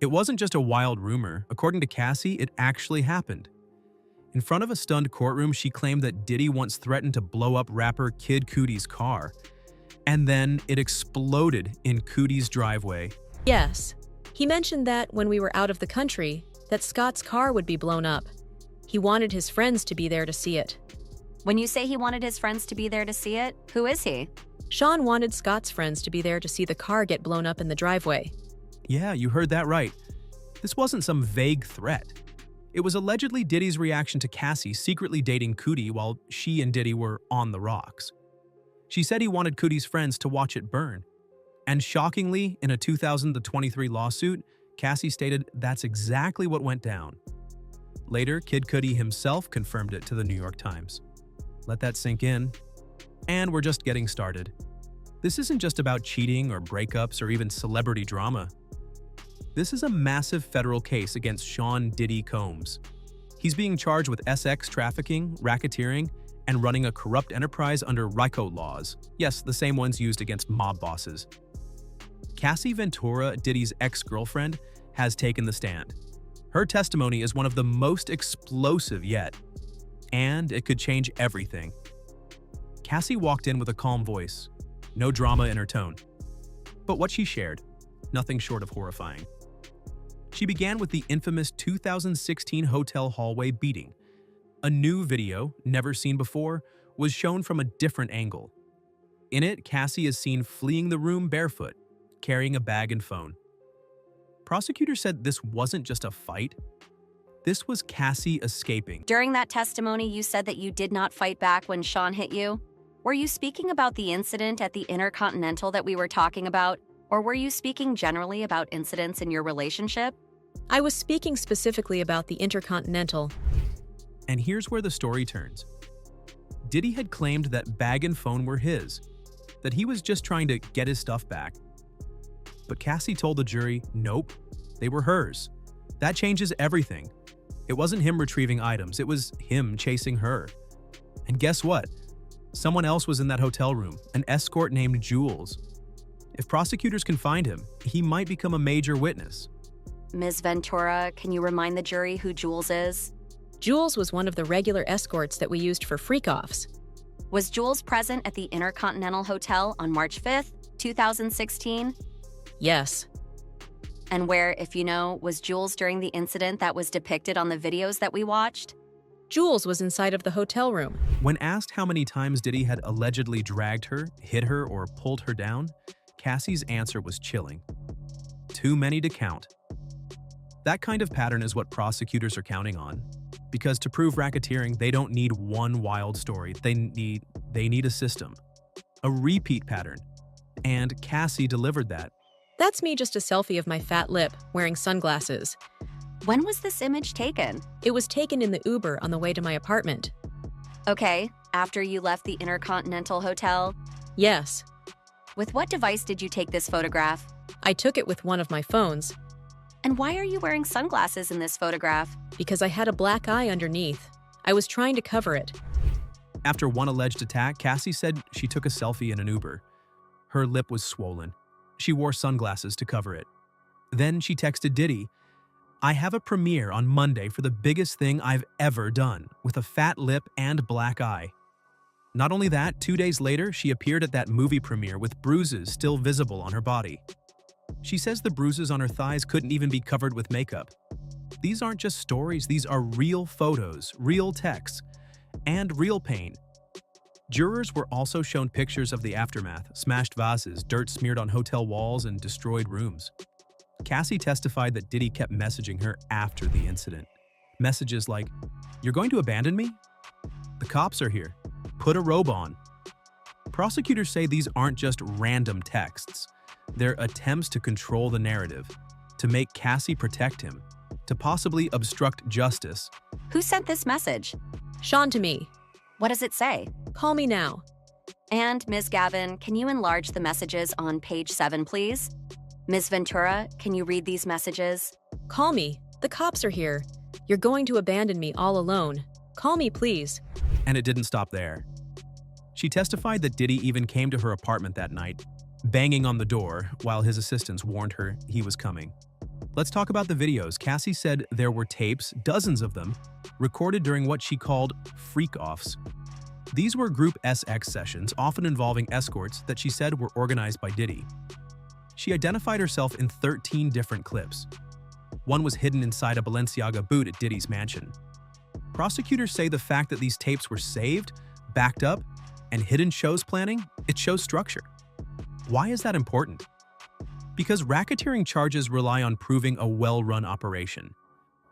It wasn't just a wild rumor. According to Cassie, it actually happened. In front of a stunned courtroom, she claimed that Diddy once threatened to blow up rapper Kid Cudi's car. And then it exploded in Cudi's driveway. Yes. He mentioned that when we were out of the country, that Scott's car would be blown up. He wanted his friends to be there to see it. When you say he wanted his friends to be there to see it, who is he? Sean wanted Scott's friends to be there to see the car get blown up in the driveway. Yeah, you heard that right. This wasn't some vague threat. It was allegedly Diddy's reaction to Cassie secretly dating Cudi while she and Diddy were on the rocks. She said he wanted Cudi's friends to watch it burn. And shockingly, in a 2023 lawsuit, Cassie stated that's exactly what went down. Later, Kid Cudi himself confirmed it to the New York Times. Let that sink in. And we're just getting started. This isn't just about cheating or breakups or even celebrity drama. This is a massive federal case against Sean Diddy Combs. He's being charged with sex trafficking, racketeering, and running a corrupt enterprise under RICO laws. Yes, the same ones used against mob bosses. Cassie Ventura, Diddy's ex-girlfriend, has taken the stand. Her testimony is one of the most explosive yet, and it could change everything. Cassie walked in with a calm voice, no drama in her tone. But what she shared, nothing short of horrifying. She began with the infamous 2016 hotel hallway beating. A new video, never seen before, was shown from a different angle. In it, Cassie is seen fleeing the room barefoot, carrying a bag and phone. Prosecutors said this wasn't just a fight. This was Cassie escaping. During that testimony, you said that you did not fight back when Sean hit you. Were you speaking about the incident at the Intercontinental that we were talking about, or were you speaking generally about incidents in your relationship? I was speaking specifically about the Intercontinental. And here's where the story turns. Diddy had claimed that bag and phone were his, that he was just trying to get his stuff back. But Cassie told the jury, nope, they were hers. That changes everything. It wasn't him retrieving items, it was him chasing her. And guess what? Someone else was in that hotel room, an escort named Jules. If prosecutors can find him, he might become a major witness. Ms. Ventura, can you remind the jury who Jules is? Jules was one of the regular escorts that we used for freak-offs. Was Jules present at the Intercontinental Hotel on March 5th, 2016? Yes. And where, if you know, was Jules during the incident that was depicted on the videos that we watched? Jules was inside of the hotel room. When asked how many times Diddy had allegedly dragged her, hit her, or pulled her down, Cassie's answer was chilling. Too many to count. That kind of pattern is what prosecutors are counting on. Because to prove racketeering, they don't need one wild story. They need a system. A repeat pattern. And Cassie delivered that. That's me, just a selfie of my fat lip, wearing sunglasses. When was this image taken? It was taken in the Uber on the way to my apartment. Okay, after you left the Intercontinental Hotel? Yes. With what device did you take this photograph? I took it with one of my phones. And why are you wearing sunglasses in this photograph? Because I had a black eye underneath. I was trying to cover it. After one alleged attack, Cassie said she took a selfie in an Uber. Her lip was swollen. She wore sunglasses to cover it. Then she texted Diddy, I have a premiere on Monday for the biggest thing I've ever done, with a fat lip and black eye. Not only that, 2 days later, she appeared at that movie premiere with bruises still visible on her body. She says the bruises on her thighs couldn't even be covered with makeup. These aren't just stories, these are real photos, real texts, and real pain. Jurors were also shown pictures of the aftermath, smashed vases, dirt smeared on hotel walls, and destroyed rooms. Cassie testified that Diddy kept messaging her after the incident. Messages like, "You're going to abandon me? The cops are here. Put a robe on." Prosecutors say these aren't just random texts. They're attempts to control the narrative, to make Cassie protect him, to possibly obstruct justice. Who sent this message? Sean to me. What does it say? Call me now. And, Ms. Gavin, can you enlarge the messages on page 7, please? Ms. Ventura, can you read these messages? Call me. The cops are here. You're going to abandon me all alone. Call me, please. And it didn't stop there. She testified that Diddy even came to her apartment that night, banging on the door while his assistants warned her he was coming. Let's talk about the videos. Cassie said there were tapes, dozens of them, recorded during what she called freak-offs. These were Group SX sessions, often involving escorts that she said were organized by Diddy. She identified herself in 13 different clips. One was hidden inside a Balenciaga boot at Diddy's mansion. Prosecutors say the fact that these tapes were saved, backed up, and hidden shows planning, it shows structure. Why is that important? Because racketeering charges rely on proving a well-run operation.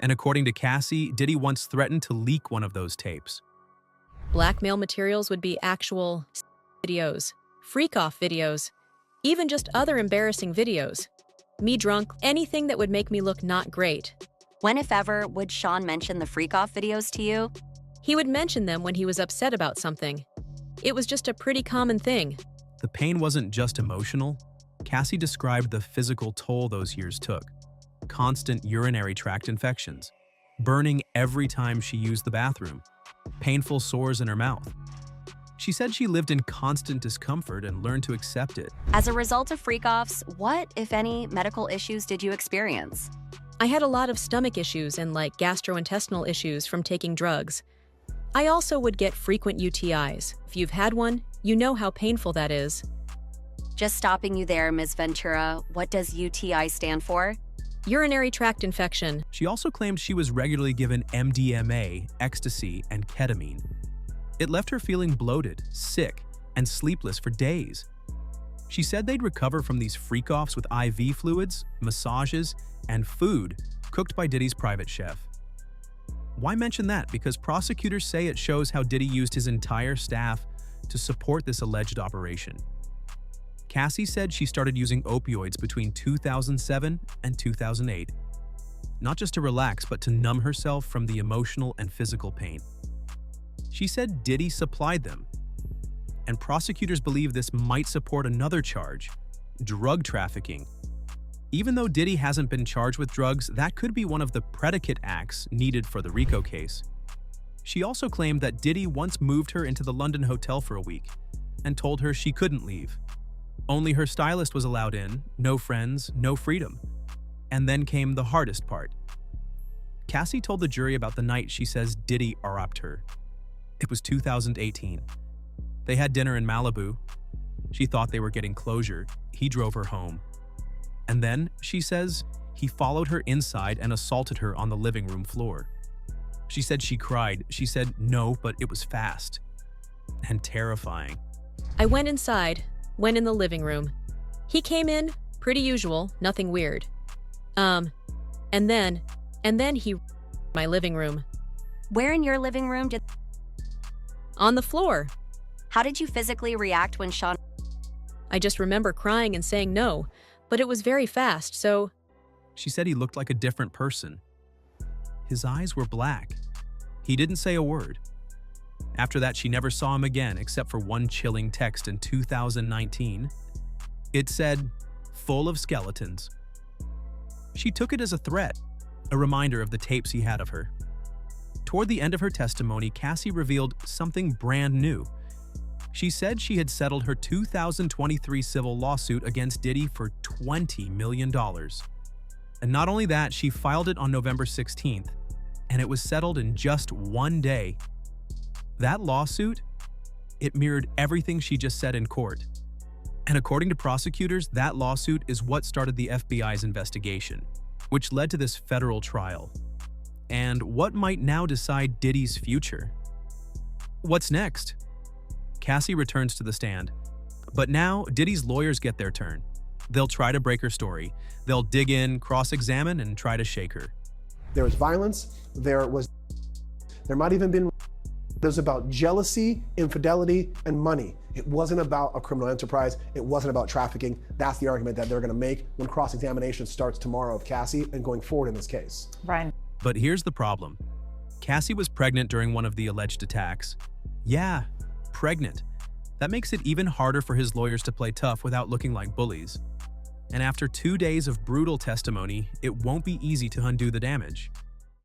And according to Cassie, Diddy once threatened to leak one of those tapes. Blackmail materials would be actual videos, freak-off videos, even just other embarrassing videos. Me drunk, anything that would make me look not great. When, if ever, would Sean mention the freak-off videos to you? He would mention them when he was upset about something. It was just a pretty common thing. The pain wasn't just emotional. Cassie described the physical toll those years took. Constant urinary tract infections, burning every time she used the bathroom, painful sores in her mouth. She said she lived in constant discomfort and learned to accept it. As a result of freak-offs, what, if any, medical issues did you experience? I had a lot of stomach issues and gastrointestinal issues from taking drugs. I also would get frequent UTIs. If you've had one, you know how painful that is. Just stopping you there, Ms. Ventura, what does UTI stand for? Urinary tract infection. She also claimed she was regularly given MDMA, ecstasy, and ketamine. It left her feeling bloated, sick, and sleepless for days. She said they'd recover from these freak-offs with IV fluids, massages, and food cooked by Diddy's private chef. Why mention that? Because prosecutors say it shows how Diddy used his entire staff to support this alleged operation. Cassie said she started using opioids between 2007 and 2008, not just to relax, but to numb herself from the emotional and physical pain. She said Diddy supplied them, and prosecutors believe this might support another charge, drug trafficking. Even though Diddy hasn't been charged with drugs, that could be one of the predicate acts needed for the RICO case. She also claimed that Diddy once moved her into the London hotel for a week and told her she couldn't leave. Only her stylist was allowed in, no friends, no freedom. And then came the hardest part. Cassie told the jury about the night she says Diddy robbed her. It was 2018. They had dinner in Malibu. She thought they were getting closure. He drove her home. And then, she says, he followed her inside and assaulted her on the living room floor. She said she cried. She said no, but it was fast and terrifying. I went inside, went in the living room. He came in, pretty usual, nothing weird. And then he my living room. Where in your living room did... On the floor. How did you physically react when Sean... I just remember crying and saying no, but it was very fast, so... She said he looked like a different person. His eyes were black. He didn't say a word. After that, she never saw him again, except for one chilling text in 2019. It said, "Full of skeletons." She took it as a threat, a reminder of the tapes he had of her. Toward the end of her testimony, Cassie revealed something brand new. She said she had settled her 2023 civil lawsuit against Diddy for $20 million. And not only that, she filed it on November 16th, and it was settled in just one day. That lawsuit, it mirrored everything she just said in court. And according to prosecutors, that lawsuit is what started the FBI's investigation, which led to this federal trial. And what might now decide Diddy's future? What's next? Cassie returns to the stand. But now, Diddy's lawyers get their turn. They'll try to break her story. They'll dig in, cross-examine, and try to shake her. There was violence. There might even been... It was about jealousy, infidelity, and money. It wasn't about a criminal enterprise. It wasn't about trafficking. That's the argument that they're going to make when cross-examination starts tomorrow of Cassie and going forward in this case. Ryan. But here's the problem. Cassie was pregnant during one of the alleged attacks. Yeah, pregnant. That makes it even harder for his lawyers to play tough without looking like bullies. And after 2 days of brutal testimony, it won't be easy to undo the damage.